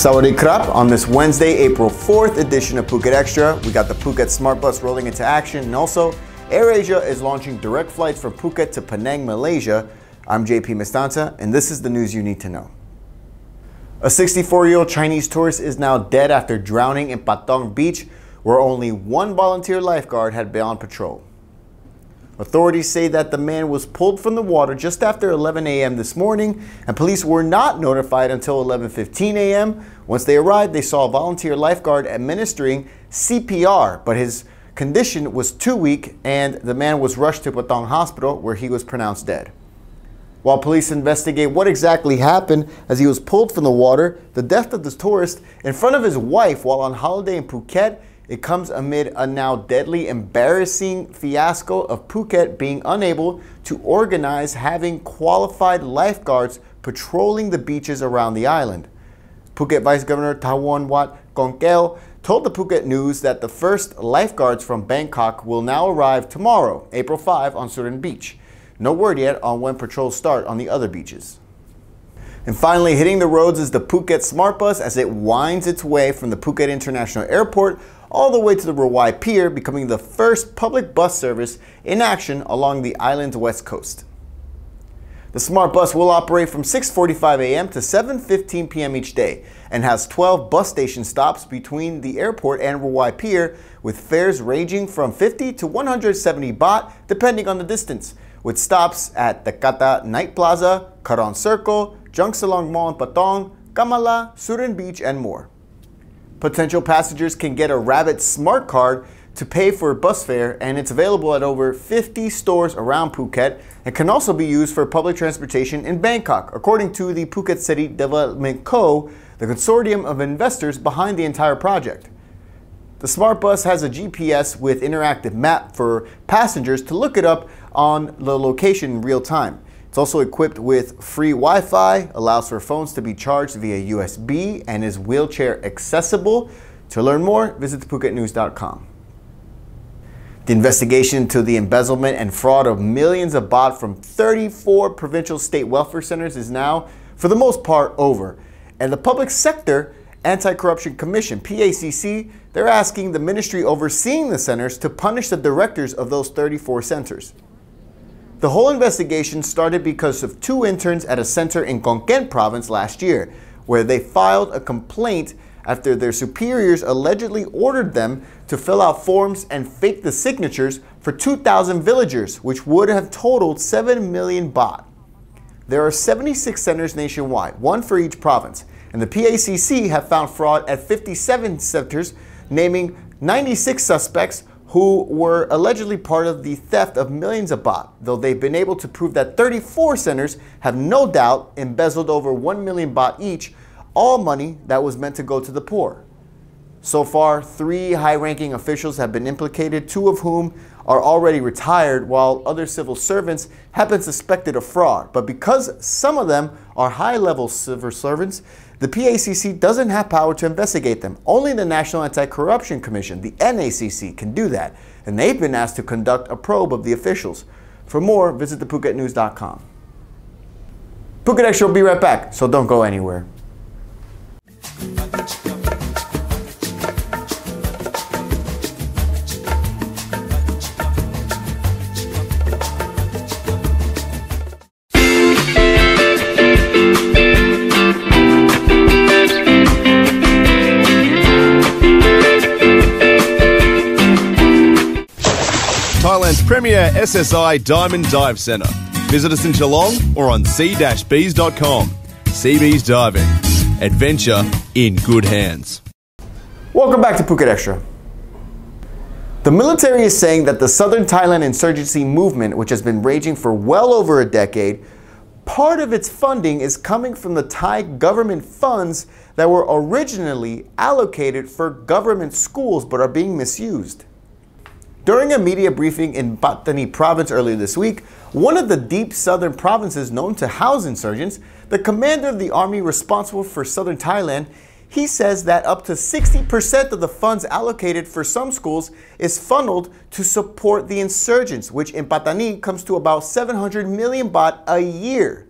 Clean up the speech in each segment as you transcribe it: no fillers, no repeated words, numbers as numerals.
Sawadee krap. On this Wednesday, April 4th edition of Phuket Extra, we got the Phuket Smart Bus rolling into action, and also AirAsia is launching direct flights from Phuket to Penang, Malaysia. I'm JP Mestanza, and this is the news you need to know. A 64-year-old Chinese tourist is now dead after drowning in Patong beach, where only one volunteer lifeguard had been on patrol. Authorities say that the man was pulled from the water just after 11 a.m. this morning, and police were not notified until 11:15 a.m. Once they arrived, they saw a volunteer lifeguard administering CPR, but his condition was too weak and the man was rushed to Patong Hospital, where he was pronounced dead. While police investigate what exactly happened as he was pulled from the water, the death of the tourist in front of his wife while on holiday in Phuket, it comes amid a now deadly, embarrassing fiasco of Phuket being unable to organize having qualified lifeguards patrolling the beaches around the island. Phuket Vice Governor Thawon Wat Kongkel told the Phuket News that the first lifeguards from Bangkok will now arrive tomorrow, April 5, on Surin Beach. No word yet on when patrols start on the other beaches. And finally, hitting the roads is the Phuket Smart Bus as it winds its way from the Phuket International Airport all the way to the Rawai Pier, becoming the first public bus service in action along the island's west coast. The Smart Bus will operate from 6:45 a.m. to 7:15 p.m. each day and has 12 bus station stops between the airport and Rawai Pier, with fares ranging from 50 to 170 baht depending on the distance, with stops at the Kata Night Plaza, Karon Circle, Jungsalong Mall in Patong, Kamala, Surin Beach, and more. Potential passengers can get a Rabbit Smart Card to pay for bus fare, and it's available at over 50 stores around Phuket and can also be used for public transportation in Bangkok, according to the Phuket City Development Co., the consortium of investors behind the entire project. The Smart Bus has a GPS with interactive map for passengers to look it up on the location in real time. It's also equipped with free Wi-Fi, allows for phones to be charged via USB, and is wheelchair accessible. To learn more, visit thephuketnews.com. The investigation into the embezzlement and fraud of millions of baht from 34 provincial state welfare centers is now, for the most part, over. And the Public Sector Anti-Corruption Commission, PACC, they're asking the ministry overseeing the centers to punish the directors of those 34 centers. The whole investigation started because of two interns at a center in Kon Ken province last year, where they filed a complaint after their superiors allegedly ordered them to fill out forms and fake the signatures for 2,000 villagers, which would have totaled 7 million baht. There are 76 centers nationwide, one for each province, and the PACC have found fraud at 57 centers, naming 96 suspects who were allegedly part of the theft of millions of baht, though they've been able to prove that 34 centers have no doubt embezzled over 1 million baht each, all money that was meant to go to the poor. So far, 3 high-ranking officials have been implicated, 2 of whom are already retired, while other civil servants have been suspected of fraud. But because some of them are high-level civil servants, the PACC doesn't have power to investigate them. Only the National Anti-Corruption Commission, the NACC, can do that, and they've been asked to conduct a probe of the officials. For more, visit thephuketnews.com. Phuket Extra will be right back, so don't go anywhere. Thailand's premier SSI Diamond Dive Centre. Visit us in Geelong or on c-bees.com. Seabees Diving. Adventure in good hands. Welcome back to Phuket Extra. The military is saying that the southern Thailand insurgency movement, which has been raging for well over a decade, part of its funding is coming from the Thai government funds that were originally allocated for government schools but are being misused. During a media briefing in Patong province earlier this week, one of the deep southern provinces known to house insurgents, the commander of the army responsible for southern Thailand, he says that up to 60% of the funds allocated for some schools is funneled to support the insurgents, which in Patong comes to about 700 million baht a year.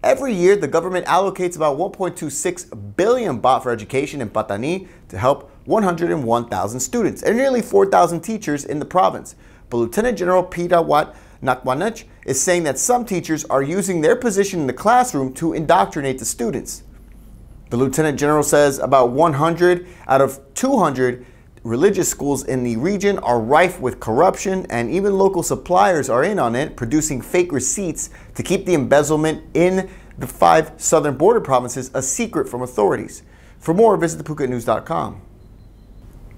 Every year, the government allocates about 1.26 billion baht for education in Patani to help 101,000 students and nearly 4,000 teachers in the province. But Lieutenant General Pirawat Nakwanach is saying that some teachers are using their position in the classroom to indoctrinate the students. The Lieutenant General says about 100 out of 200 religious schools in the region are rife with corruption, and even local suppliers are in on it, producing fake receipts to keep the embezzlement in the 5 southern border provinces a secret from authorities. For more, visit thephuket.news.com.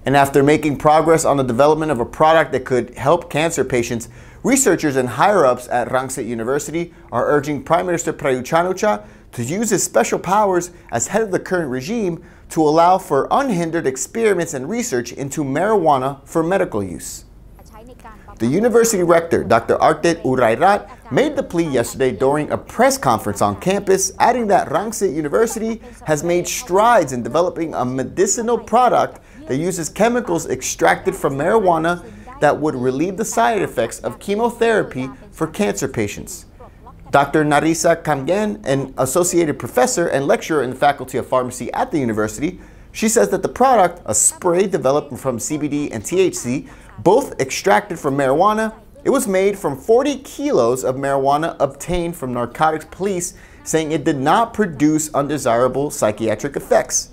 And after making progress on the development of a product that could help cancer patients, researchers and higher-ups at Rangsit University are urging Prime Minister Prayut Chan-o-cha to use his special powers as head of the current regime to allow for unhindered experiments and research into marijuana for medical use. The university rector, Dr. Artet Urairat, made the plea yesterday during a press conference on campus, adding that Rangsit University has made strides in developing a medicinal product that uses chemicals extracted from marijuana that would relieve the side effects of chemotherapy for cancer patients. Dr. Narisa Kamgen, an associated professor and lecturer in the Faculty of Pharmacy at the university, she says that the product, a spray developed from CBD and THC, both extracted from marijuana, it was made from 40 kilos of marijuana obtained from narcotics police, saying it did not produce undesirable psychiatric effects.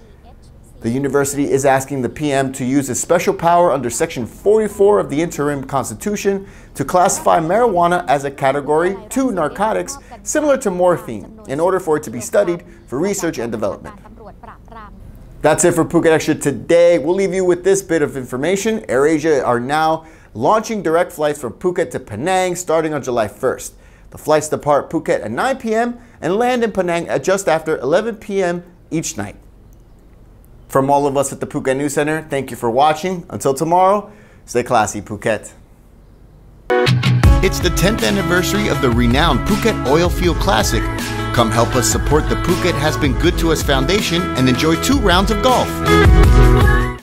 The university is asking the PM to use a special power under Section 44 of the Interim Constitution to classify marijuana as a Category 2 narcotics similar to morphine in order for it to be studied for research and development. That's it for Phuket Extra today. We'll leave you with this bit of information. AirAsia are now launching direct flights from Phuket to Penang starting on July 1st. The flights depart Phuket at 9 p.m. and land in Penang at just after 11 p.m. each night. From all of us at the Phuket News Center, thank you for watching. Until tomorrow, stay classy, Phuket. It's the 10th anniversary of the renowned Phuket Oil Field Classic. Come help us support the Phuket Has Been Good to Us Foundation and enjoy 2 rounds of golf.